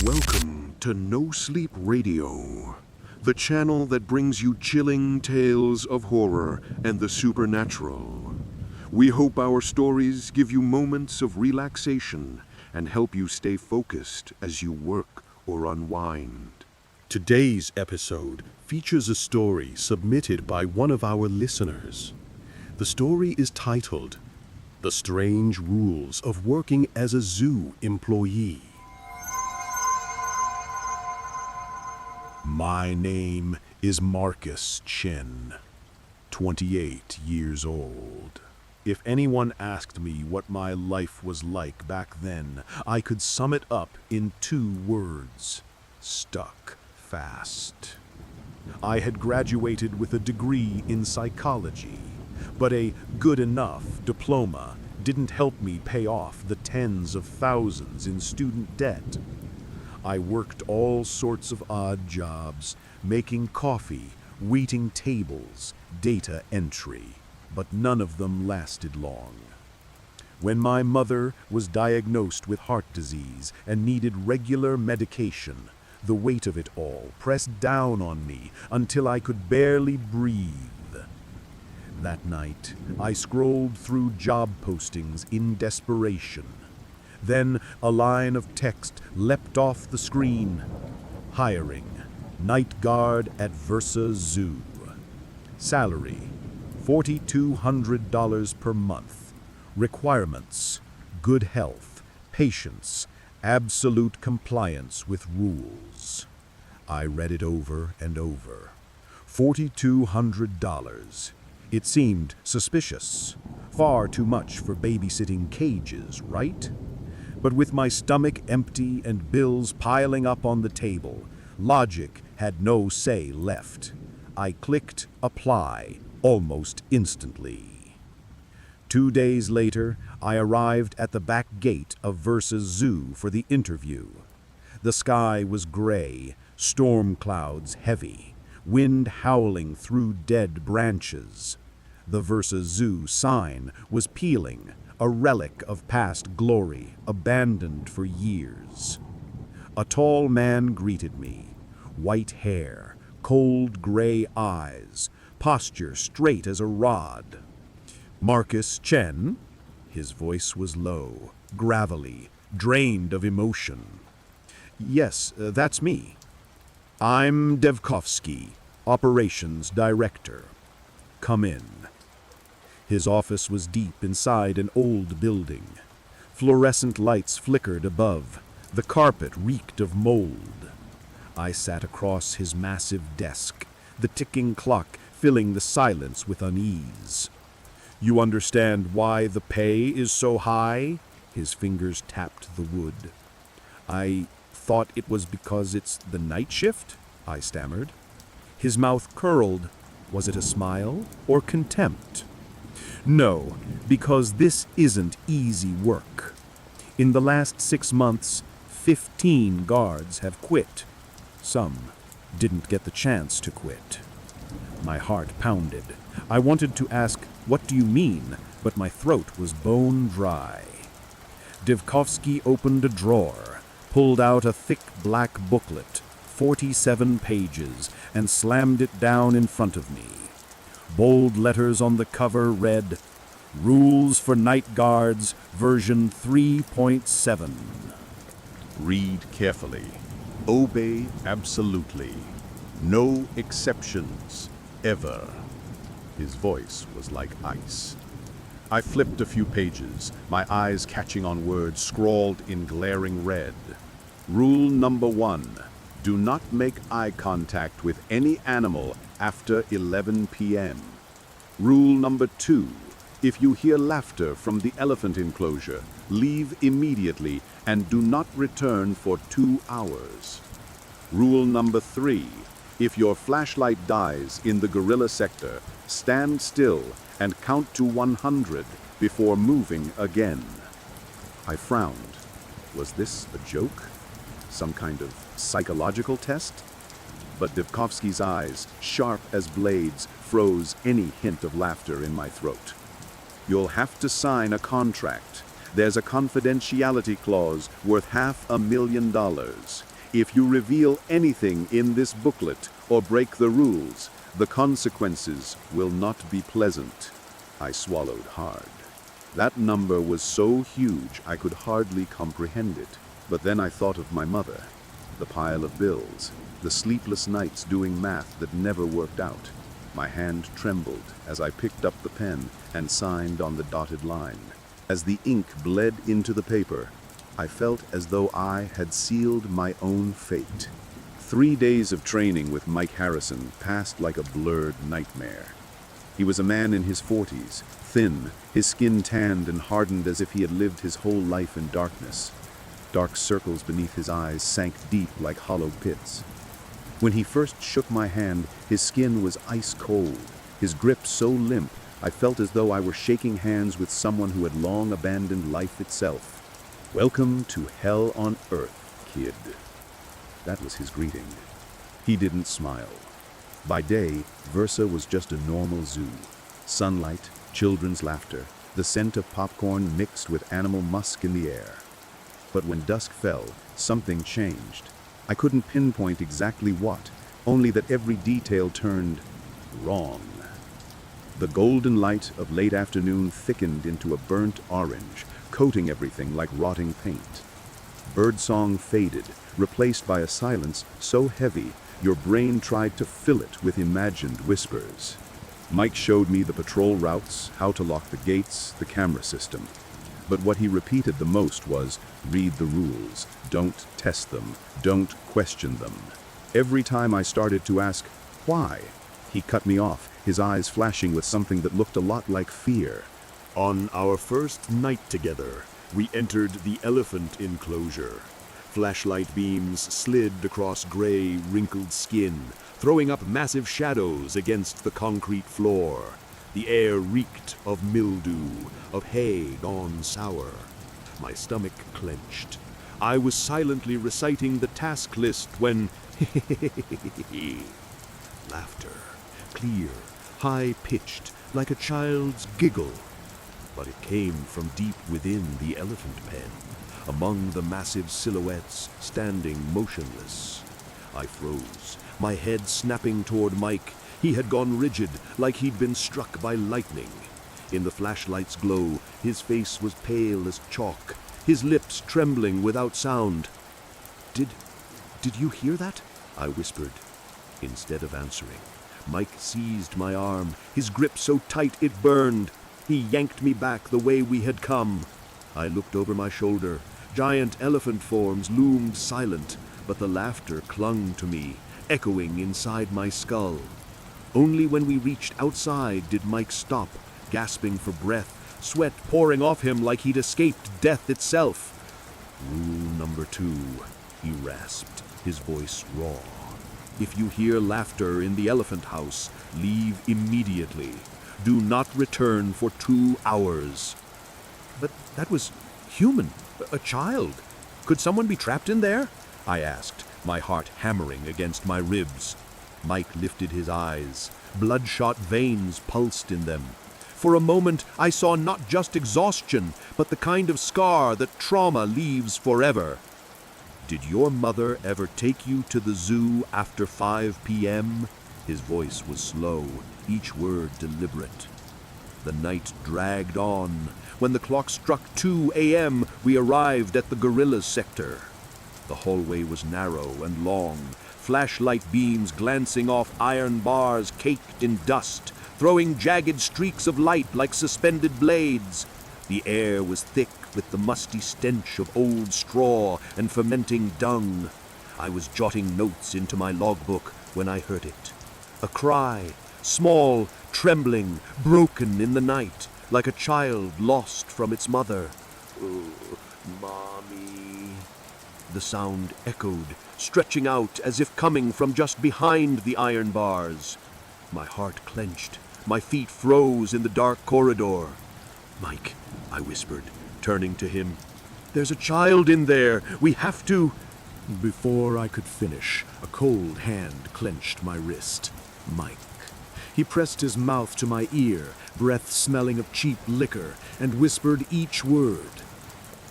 Welcome to Nosleep Radio, the channel that brings you chilling tales of horror and the supernatural. We hope our stories give you moments of relaxation and help you stay focused as you work or unwind. Today's episode features a story submitted by one of our listeners. The story is titled, "The Strange Rules of Working as a Zoo Employee." My name is Marcus Chen, 28 years old. If anyone asked me what my life was like back then, I could sum it up in 2 words: stuck fast. I had graduated with a degree in psychology, but a good enough diploma didn't help me pay off the tens of thousands in student debt. I worked all sorts of odd jobs, making coffee, waiting tables, data entry, but none of them lasted long. When my mother was diagnosed with heart disease and needed regular medication, the weight of it all pressed down on me until I could barely breathe. That night, I scrolled through job postings in desperation. Then a line of text leapt off the screen. Hiring, night guard at Versa Zoo. Salary, $4,200 per month. Requirements, good health, patience, absolute compliance with rules. I read it over and over. $4,200. It seemed suspicious. Far too much for babysitting cages, right? But with my stomach empty and bills piling up on the table, logic had no say left. I clicked apply almost instantly. 2 days later, I arrived at the back gate of Versa Zoo for the interview. The sky was gray, storm clouds heavy, wind howling through dead branches. The Versa Zoo sign was peeling, a relic of past glory, abandoned for years. A tall man greeted me. White hair, cold gray eyes, posture straight as a rod. "Marcus Chen?" His voice was low, gravelly, drained of emotion. "Yes, that's me. I'm Devkovsky, Operations Director. Come in." His office was deep inside an old building. Fluorescent lights flickered above. The carpet reeked of mold. I sat across his massive desk, the ticking clock filling the silence with unease. "You understand why the pay is so high?" His fingers tapped the wood. "I thought it was because it's the night shift," I stammered. His mouth curled. Was it a smile or contempt? "No, because this isn't easy work. In the last 6 months, 15 guards have quit. Some didn't get the chance to quit." My heart pounded. I wanted to ask, "What do you mean?" but my throat was bone dry. Devkovsky opened a drawer, pulled out a thick black booklet, 47 pages, and slammed it down in front of me. Bold letters on the cover read, "Rules for Night Guards, version 3.7. Read carefully. Obey absolutely. No exceptions, ever." His voice was like ice. I flipped a few pages, my eyes catching on words scrawled in glaring red. Rule number 1. Do not make eye contact with any animal after 11 p.m. Rule number 2. If you hear laughter from the elephant enclosure, leave immediately and do not return for 2 hours. Rule number 3. If your flashlight dies in the gorilla sector, stand still and count to 100 before moving again. I frowned. Was this a joke? Some kind of psychological test? But Devkovsky's eyes, sharp as blades, froze any hint of laughter in my throat. "You'll have to sign a contract. There's a confidentiality clause worth $500,000. If you reveal anything in this booklet or break the rules, the consequences will not be pleasant. I swallowed hard. That number was so huge I could hardly comprehend it. But then I thought of my mother, the pile of bills, the sleepless nights doing math that never worked out. My hand trembled as I picked up the pen and signed on the dotted line. As the ink bled into the paper, I felt as though I had sealed my own fate. 3 days of training with Mike Harrison passed like a blurred nightmare. He was a man in his 40s, thin, his skin tanned and hardened as if he had lived his whole life in darkness. Dark circles beneath his eyes sank deep like hollow pits. When he first shook my hand, his skin was ice cold, his grip so limp I felt as though I were shaking hands with someone who had long abandoned life itself. "Welcome to hell on earth, kid." That was his greeting. He didn't smile. By day, Versa was just a normal zoo. Sunlight, children's laughter, the scent of popcorn mixed with animal musk in the air. But when dusk fell, something changed. I couldn't pinpoint exactly what, only that every detail turned wrong. The golden light of late afternoon thickened into a burnt orange, coating everything like rotting paint. Birdsong faded, replaced by a silence so heavy your brain tried to fill it with imagined whispers. Mike showed me the patrol routes, how to lock the gates, the camera system. But what he repeated the most was, read the rules, don't test them, don't question them. Every time I started to ask, why? He cut me off, his eyes flashing with something that looked a lot like fear. On our first night together, we entered the elephant enclosure. Flashlight beams slid across gray, wrinkled skin, throwing up massive shadows against the concrete floor. The air reeked of mildew, of hay gone sour. My stomach clenched. I was silently reciting the task list when laughter, clear, high-pitched, like a child's giggle. But it came from deep within the elephant pen, among the massive silhouettes standing motionless. I froze, my head snapping toward Mike. He had gone rigid, like he'd been struck by lightning. In the flashlight's glow, his face was pale as chalk, his lips trembling without sound. Did you hear that?" I whispered. Instead of answering, Mike seized my arm, his grip so tight it burned. He yanked me back the way we had come. I looked over my shoulder. Giant elephant forms loomed silent, but the laughter clung to me, echoing inside my skull. Only when we reached outside did Mike stop, gasping for breath, sweat pouring off him like he'd escaped death itself. "Rule number 2, he rasped, his voice raw. "If you hear laughter in the elephant house, leave immediately. Do not return for 2 hours." "But that was human, a child. Could someone be trapped in there?" I asked, my heart hammering against my ribs. Mike lifted his eyes. Bloodshot veins pulsed in them. For a moment, I saw not just exhaustion, but the kind of scar that trauma leaves forever. "Did your mother ever take you to the zoo after 5 p.m.? His voice was slow, each word deliberate. The night dragged on. When the clock struck 2 a.m., we arrived at the gorilla sector. The hallway was narrow and long, flashlight beams glancing off iron bars caked in dust, throwing jagged streaks of light like suspended blades. The air was thick with the musty stench of old straw and fermenting dung. I was jotting notes into my logbook when I heard it. A cry, small, trembling, broken in the night, like a child lost from its mother. "Oh, Mommy." The sound echoed, stretching out as if coming from just behind the iron bars. My heart clenched. My feet froze in the dark corridor. "Mike," I whispered, turning to him. "There's a child in there. We have to—" Before I could finish, a cold hand clenched my wrist. Mike. He pressed his mouth to my ear, breath smelling of cheap liquor, and whispered each word.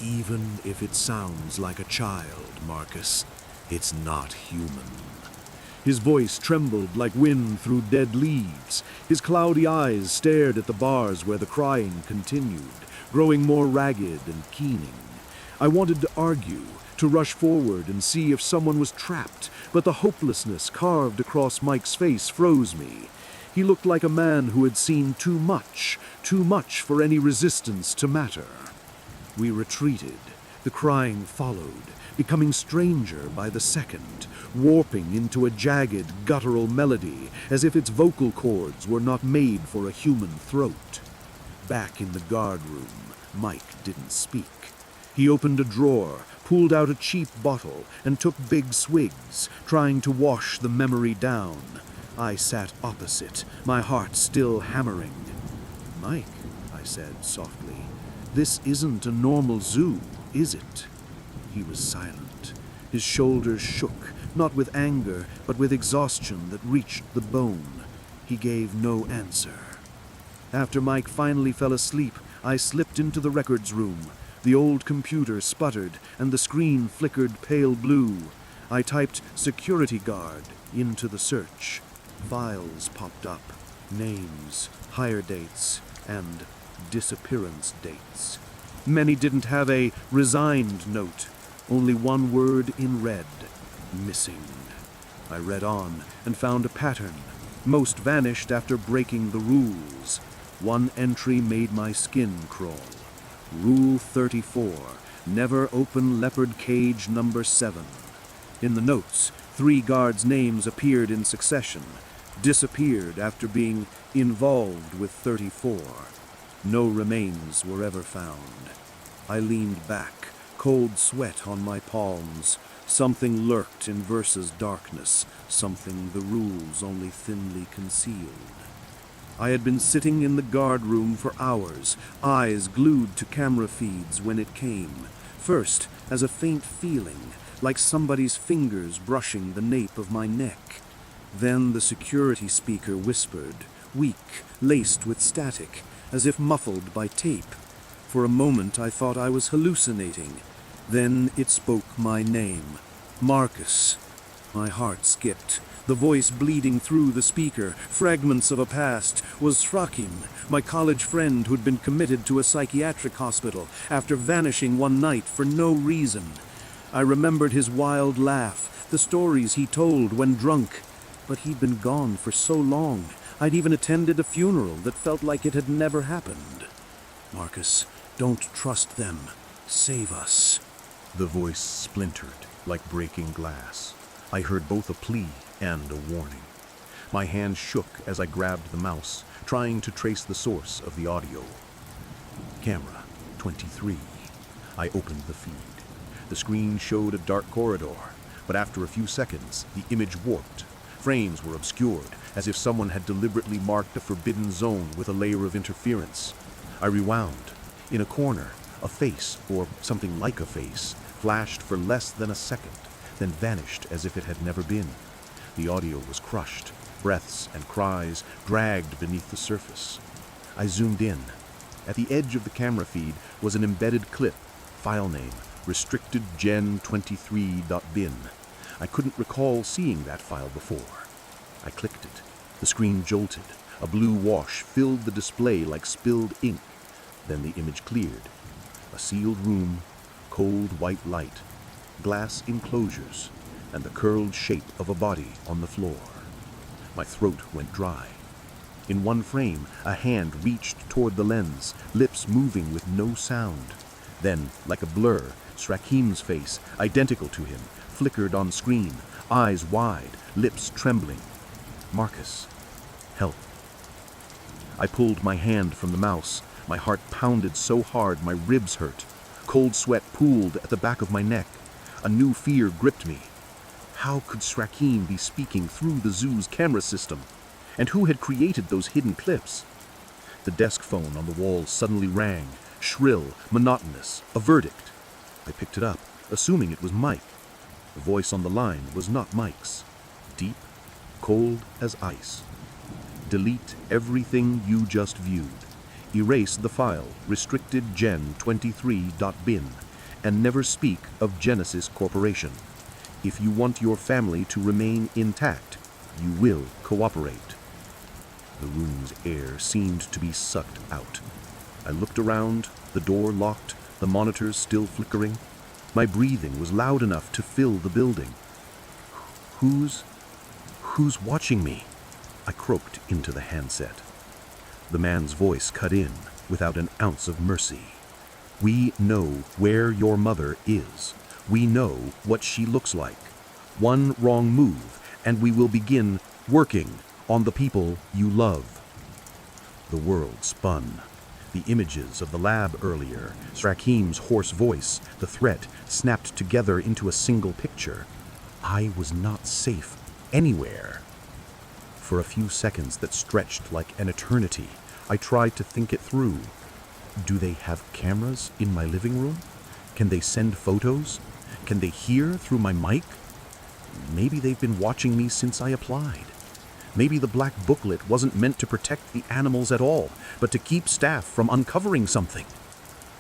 "Even if it sounds like a child, Marcus, It's not human. His voice trembled like wind through dead leaves. His cloudy eyes stared at the bars where the crying continued, growing more ragged and keening. I wanted to argue, to rush forward and see if someone was trapped, but the hopelessness carved across Mike's face froze me. He looked like a man who had seen too much for any resistance to matter. We retreated. The crying followed, becoming stranger by the second, warping into a jagged, guttural melody, as if its vocal cords were not made for a human throat. Back in the guard room, Mike didn't speak. He opened a drawer, pulled out a cheap bottle, and took big swigs, trying to wash the memory down. I sat opposite, my heart still hammering. "Mike," I said softly, "this isn't a normal zoo, is it?" He was silent. His shoulders shook, not with anger, but with exhaustion that reached the bone. He gave no answer. After Mike finally fell asleep, I slipped into the records room. The old computer sputtered, and the screen flickered pale blue. I typed "security guard" into the search. Files popped up. Names, hire dates, and disappearance dates. Many didn't have a resigned note. Only one word in red: missing. I read on and found a pattern. Most vanished after breaking the rules. One entry made my skin crawl. Rule 34, never open leopard cage number 7. In the notes, 3 guards' names appeared in succession, disappeared after being involved with 34. No remains were ever found. I leaned back, cold sweat on my palms. Something lurked in Versa's darkness, something the rules only thinly concealed. I had been sitting in the guard room for hours, eyes glued to camera feeds when it came. First, as a faint feeling, like somebody's fingers brushing the nape of my neck. Then the security speaker whispered, weak, laced with static, as if muffled by tape. For a moment I thought I was hallucinating. Then it spoke my name. Marcus. My heart skipped. The voice bleeding through the speaker, fragments of a past, was Srakim, my college friend who'd been committed to a psychiatric hospital after vanishing one night for no reason. I remembered his wild laugh, the stories he told when drunk. But he'd been gone for so long. I'd even attended a funeral that felt like it had never happened. "Marcus, don't trust them. Save us." The voice splintered like breaking glass. I heard both a plea and a warning. My hand shook as I grabbed the mouse, trying to trace the source of the audio. Camera 23. I opened the feed. The screen showed a dark corridor, but after a few seconds, the image warped. Frames were obscured, as if someone had deliberately marked a forbidden zone with a layer of interference. I rewound. In a corner, a face, or something like a face, flashed for less than a second, then vanished as if it had never been. The audio was crushed. Breaths and cries dragged beneath the surface. I zoomed in. At the edge of the camera feed was an embedded clip, file name, restrictedgen23.bin. I couldn't recall seeing that file before. I clicked it. The screen jolted. A blue wash filled the display like spilled ink. Then the image cleared. A sealed room, cold white light, glass enclosures, and the curled shape of a body on the floor. My throat went dry. In one frame, a hand reached toward the lens, lips moving with no sound. Then, like a blur, Srakim's face, identical to him, flickered on screen, eyes wide, lips trembling. Marcus. Help. I pulled my hand from the mouse. My heart pounded so hard my ribs hurt. Cold sweat pooled at the back of my neck. A new fear gripped me. How could Srakim be speaking through the zoo's camera system? And who had created those hidden clips? The desk phone on the wall suddenly rang, shrill, monotonous, a verdict. I picked it up, assuming it was Mike. The voice on the line was not Mike's. Deep, cold as ice. Delete everything you just viewed. Erase the file restrictedgen23.bin and never speak of Genesis Corporation. If you want your family to remain intact, you will cooperate." The room's air seemed to be sucked out. I looked around, the door locked, the monitors still flickering. My breathing was loud enough to fill the building. Who's watching me?" I croaked into the handset. The man's voice cut in without an ounce of mercy. "We know where your mother is. We know what she looks like. One wrong move, and we will begin working on the people you love." The world spun. The images of the lab earlier, Rakim's hoarse voice, the threat snapped together into a single picture. I was not safe anywhere. For a few seconds that stretched like an eternity, I tried to think it through. Do they have cameras in my living room? Can they send photos? Can they hear through my mic? Maybe they've been watching me since I applied. Maybe the black booklet wasn't meant to protect the animals at all, but to keep staff from uncovering something.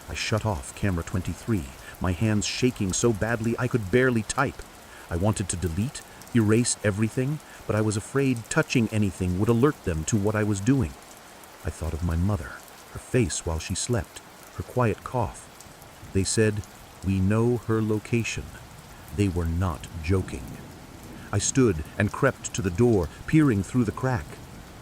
I shut off camera 23, my hands shaking so badly I could barely type. I wanted to delete, erase everything, but I was afraid touching anything would alert them to what I was doing. I thought of my mother, her face while she slept, her quiet cough. They said, "We know her location." They were not joking. I stood and crept to the door, peering through the crack.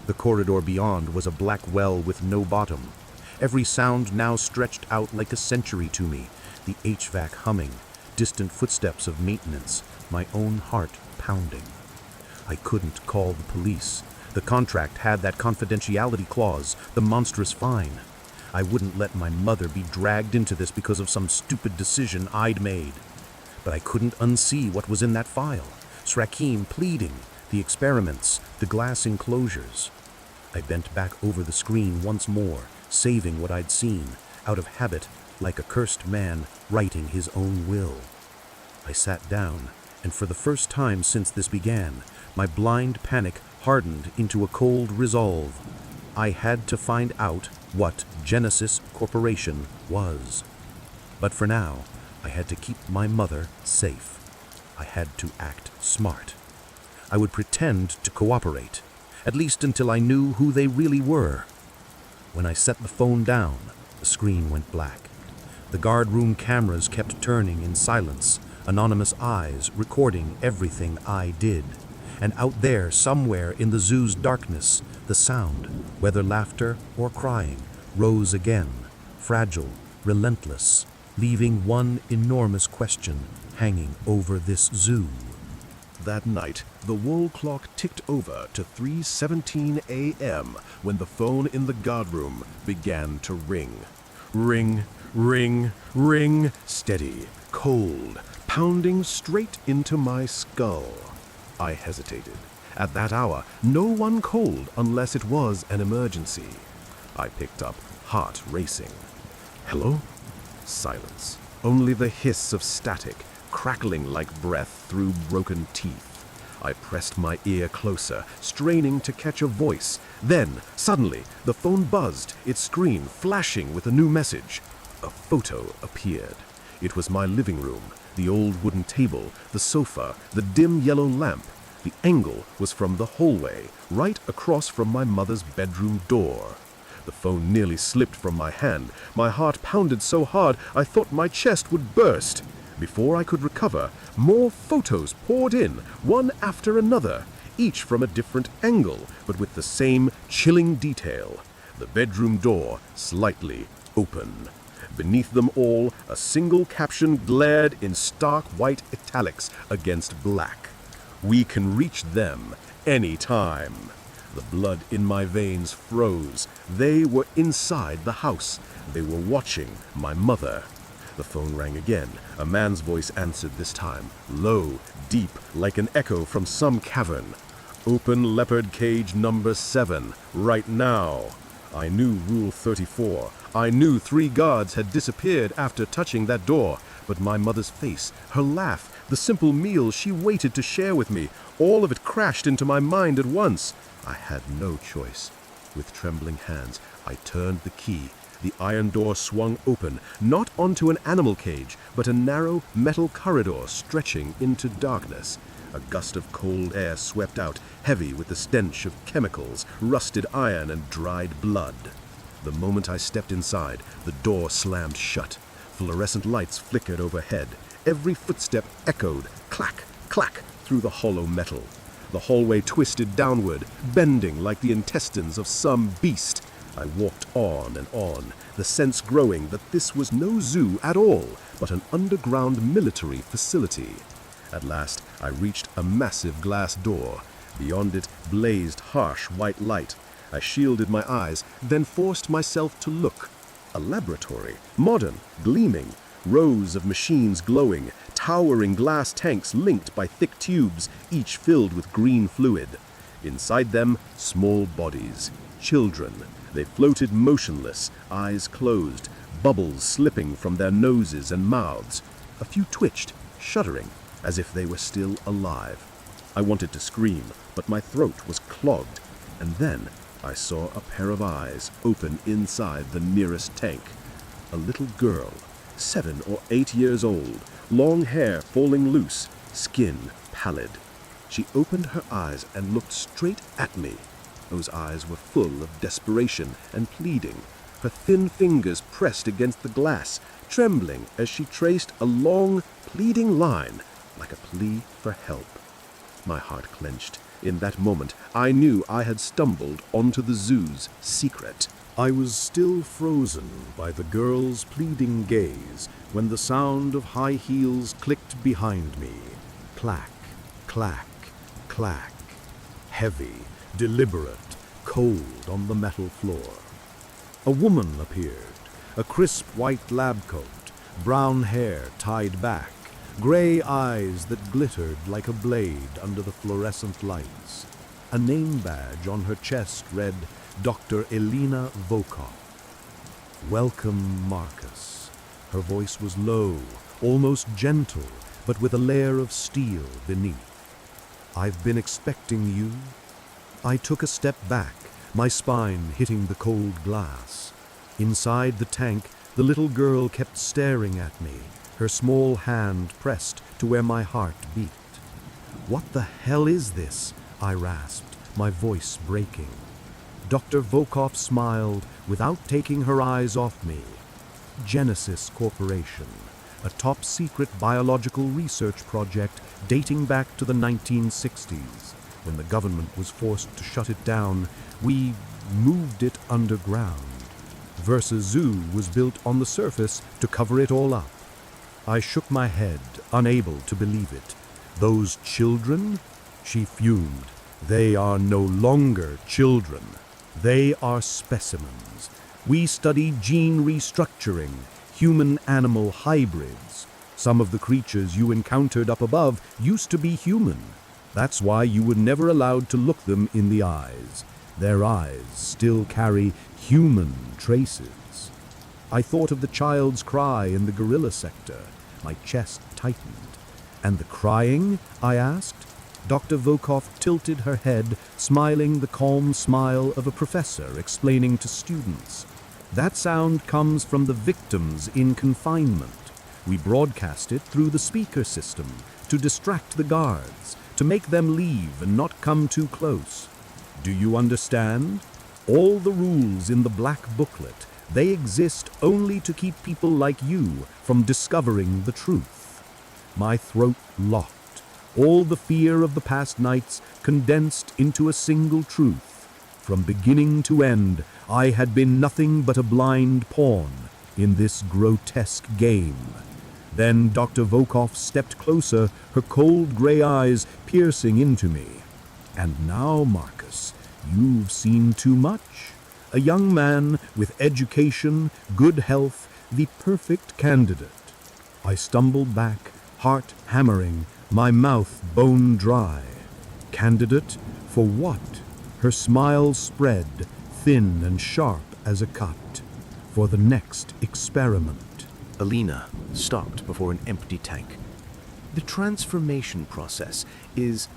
The corridor beyond was a black well with no bottom. Every sound now stretched out like a century to me, the HVAC humming, distant footsteps of maintenance, my own heart pounding. I couldn't call the police. The contract had that confidentiality clause, the monstrous fine. I wouldn't let my mother be dragged into this because of some stupid decision I'd made. But I couldn't unsee what was in that file. Srakim pleading, the experiments, the glass enclosures. I bent back over the screen once more, saving what I'd seen, out of habit, like a cursed man writing his own will. I sat down, and for the first time since this began, my blind panic hardened into a cold resolve. I had to find out what Genesis Corporation was. But for now, I had to keep my mother safe. I had to act smart. I would pretend to cooperate, at least until I knew who they really were. When I set the phone down, the screen went black. The guardroom cameras kept turning in silence, anonymous eyes recording everything I did. And out there, somewhere in the zoo's darkness, the sound, whether laughter or crying, rose again, fragile, relentless, leaving one enormous question hanging over this zoo. That night, the wall clock ticked over to 3:17 a.m. when the phone in the guardroom began to ring. Ring, ring, ring, steady, cold, pounding straight into my skull. I hesitated. At that hour, no one called unless it was an emergency. I picked up, heart racing. Hello? Silence. Only the hiss of static, crackling like breath through broken teeth. I pressed my ear closer, straining to catch a voice. Then, suddenly, the phone buzzed, its screen flashing with a new message. A photo appeared. It was my living room, the old wooden table, the sofa, the dim yellow lamp. The angle was from the hallway, right across from my mother's bedroom door. The phone nearly slipped from my hand. My heart pounded so hard I thought my chest would burst. Before I could recover, more photos poured in, one after another, each from a different angle, but with the same chilling detail. The bedroom door slightly open. Beneath them all, a single caption glared in stark white italics against black. We can reach them any time. The blood in my veins froze. They were inside the house. They were watching my mother. The phone rang again. A man's voice answered this time, low, deep, like an echo from some cavern. Open leopard cage number 7, right now. I knew Rule 34. I knew 3 guards had disappeared after touching that door. But my mother's face, her laugh, the simple meal she waited to share with me, all of it crashed into my mind at once. I had no choice. With trembling hands, I turned the key, The iron door swung open, not onto an animal cage, but a narrow metal corridor stretching into darkness. A gust of cold air swept out, heavy with the stench of chemicals, rusted iron, and dried blood. The moment I stepped inside, the door slammed shut. Fluorescent lights flickered overhead. Every footstep echoed, clack, clack, through the hollow metal. The hallway twisted downward, bending like the intestines of some beast. I walked on, the sense growing that this was no zoo at all, but an underground military facility. At last, I reached a massive glass door. Beyond it blazed harsh white light. I shielded my eyes, then forced myself to look. A laboratory, modern, gleaming, rows of machines glowing, towering glass tanks linked by thick tubes, each filled with green fluid. Inside them, small bodies, children. They floated motionless, eyes closed, bubbles slipping from their noses and mouths. A few twitched, shuddering, as if they were still alive. I wanted to scream, but my throat was clogged. And then I saw a pair of eyes open inside the nearest tank. A little girl, 7 or 8 years old, long hair falling loose, skin pallid. She opened her eyes and looked straight at me. Those eyes were full of desperation and pleading. Her thin fingers pressed against the glass, trembling as she traced a long, pleading line, like a plea for help. My heart clenched. In that moment, I knew I had stumbled onto the zoo's secret. I was still frozen by the girl's pleading gaze when the sound of high heels clicked behind me. Clack, clack, clack. Heavy, deliberate, cold on the metal floor. A woman appeared, a crisp white lab coat, brown hair tied back, gray eyes that glittered like a blade under the fluorescent lights. A name badge on her chest read, Dr. Elena Volkov. Welcome, Marcus. Her voice was low, almost gentle, but with a layer of steel beneath. I've been expecting you. I took a step back, my spine hitting the cold glass. Inside the tank, the little girl kept staring at me, her small hand pressed to where my heart beat. What the hell is this? I rasped, my voice breaking. Dr. Volkov smiled without taking her eyes off me. Genesis Corporation, a top-secret biological research project dating back to the 1960s. When the government was forced to shut it down, we moved it underground. Versa Zoo was built on the surface to cover it all up. I shook my head, unable to believe it. Those children? She fumed. They are no longer children. They are specimens. We study gene restructuring, human-animal hybrids. Some of the creatures you encountered up above used to be human. That's why you were never allowed to look them in the eyes. Their eyes still carry human traces. I thought of the child's cry in the gorilla sector. My chest tightened. And the crying? I asked. Dr. Volkov tilted her head, smiling the calm smile of a professor explaining to students. That sound comes from the victims in confinement. We broadcast it through the speaker system to distract the guards, to make them leave and not come too close. Do you understand? All the rules in the black booklet, they exist only to keep people like you from discovering the truth. My throat locked. All the fear of the past nights condensed into a single truth. From beginning to end, I had been nothing but a blind pawn in this grotesque game. Then Dr. Volkov stepped closer, her cold gray eyes piercing into me. And now, Marcus, you've seen too much. A young man with education, good health, the perfect candidate. I stumbled back, heart hammering, my mouth bone dry. Candidate for what? Her smile spread, thin and sharp as a cut. For the next experiment. Alina stopped before an empty tank. The transformation process is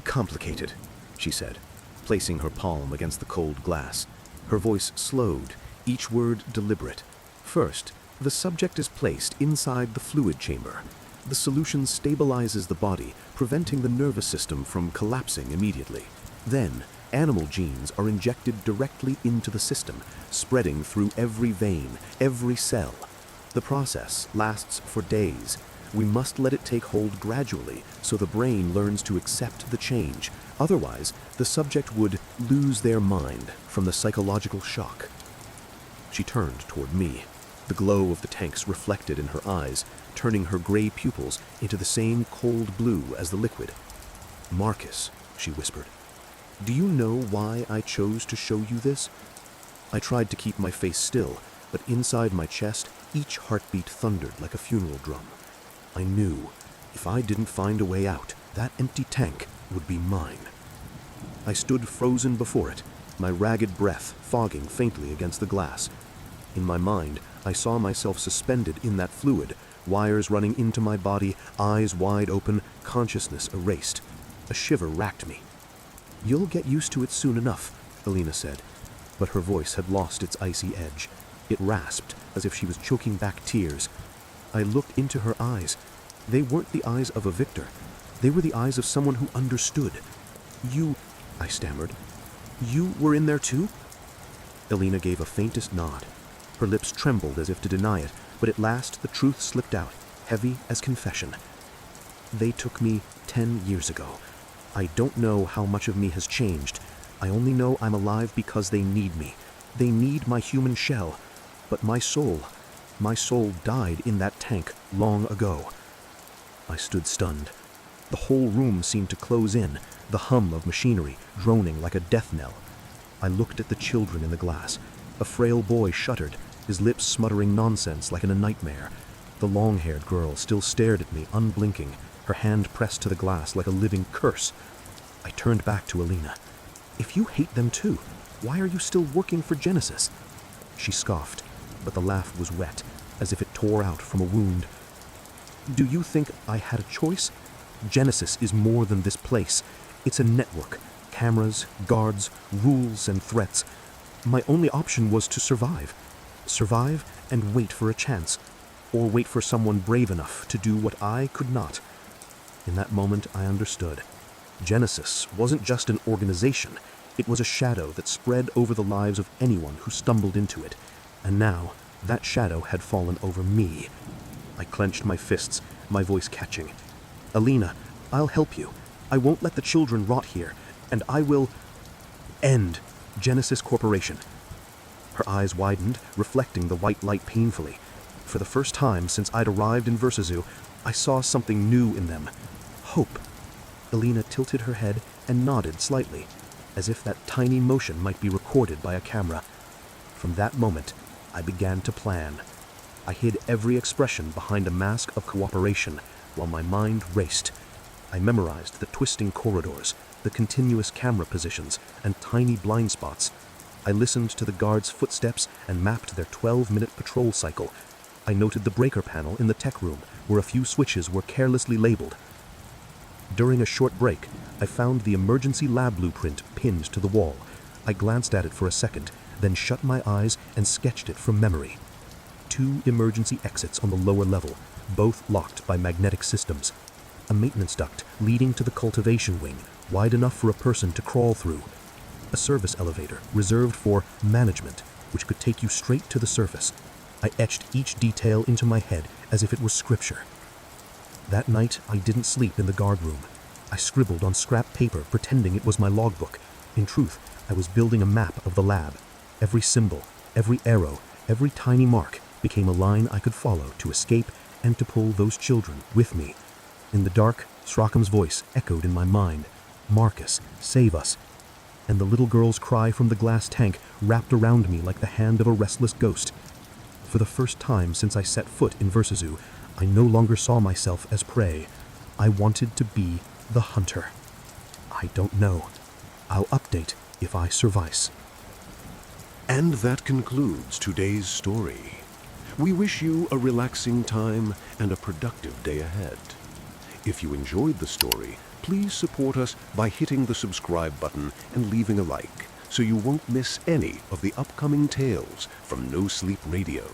complicated, she said, placing her palm against the cold glass. Her voice slowed, each word deliberate. First, the subject is placed inside the fluid chamber. The solution stabilizes the body, preventing the nervous system from collapsing immediately. Then, animal genes are injected directly into the system, spreading through every vein, every cell. The process lasts for days. We must let it take hold gradually so the brain learns to accept the change. Otherwise, the subject would lose their mind from the psychological shock. She turned toward me, the glow of the tanks reflected in her eyes, turning her gray pupils into the same cold blue as the liquid. "Marcus," she whispered, "do you know why I chose to show you this?" I tried to keep my face still, but inside my chest, each heartbeat thundered like a funeral drum. I knew, if I didn't find a way out, that empty tank would be mine. I stood frozen before it, my ragged breath fogging faintly against the glass. In my mind, I saw myself suspended in that fluid, wires running into my body, eyes wide open, consciousness erased. A shiver racked me. "You'll get used to it soon enough," Alina said, but her voice had lost its icy edge. It rasped as if she was choking back tears. I looked into her eyes. They weren't the eyes of a victor. They were the eyes of someone who understood. "You," I stammered, "you were in there too?" Alina gave a faintest nod. Her lips trembled as if to deny it, but at last the truth slipped out, heavy as confession. "They took me 10 years ago. I don't know how much of me has changed. I only know I'm alive because they need me. They need my human shell. But my soul died in that tank long ago." I stood stunned. The whole room seemed to close in, the hum of machinery droning like a death knell. I looked at the children in the glass. A frail boy shuddered, his lips smuttering nonsense like in a nightmare. The long-haired girl still stared at me, unblinking, her hand pressed to the glass like a living curse. I turned back to Alina. "If you hate them too, why are you still working for Genesis?" She scoffed, but the laugh was wet, as if it tore out from a wound. "Do you think I had a choice? Genesis is more than this place. It's a network. Cameras, guards, rules, and threats. My only option was to survive. Survive and wait for a chance. Or wait for someone brave enough to do what I could not." In that moment, I understood. Genesis wasn't just an organization. It was a shadow that spread over the lives of anyone who stumbled into it. And now, that shadow had fallen over me. I clenched my fists, my voice catching. "Alina, I'll help you. I won't let the children rot here, and I will end Genesis Corporation." Her eyes widened, reflecting the white light painfully. For the first time since I'd arrived in Versazoo, I saw something new in them. Hope. Alina tilted her head and nodded slightly, as if that tiny motion might be recorded by a camera. From that moment, I began to plan. I hid every expression behind a mask of cooperation, while my mind raced. I memorized the twisting corridors, the continuous camera positions, and tiny blind spots. I listened to the guards' footsteps and mapped their 12-minute patrol cycle. I noted the breaker panel in the tech room, where a few switches were carelessly labeled. During a short break, I found the emergency lab blueprint pinned to the wall. I glanced at it for a second, then shut my eyes and sketched it from memory. 2 emergency exits on the lower level, both locked by magnetic systems. A maintenance duct leading to the cultivation wing, wide enough for a person to crawl through. A service elevator reserved for management, which could take you straight to the surface. I etched each detail into my head as if it was scripture. That night, I didn't sleep in the guard room. I scribbled on scrap paper, pretending it was my logbook. In truth, I was building a map of the lab. Every symbol, every arrow, every tiny mark became a line I could follow to escape and to pull those children with me. In the dark, Srockam's voice echoed in my mind. "Marcus, save us." And the little girl's cry from the glass tank wrapped around me like the hand of a restless ghost. For the first time since I set foot in Versazoo, I no longer saw myself as prey. I wanted to be the hunter. I don't know. I'll update if I survive. And that concludes today's story. We wish you a relaxing time and a productive day ahead. If you enjoyed the story, please support us by hitting the subscribe button and leaving a like, so you won't miss any of the upcoming tales from No Sleep Radio.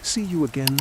See you again